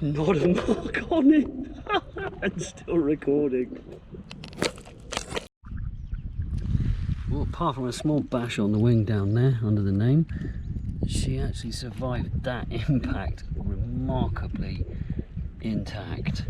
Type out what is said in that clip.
Not a mark on it. And still recording. Well, apart from a small bash on the wing down there under the name, she actually survived that impact remarkably intact.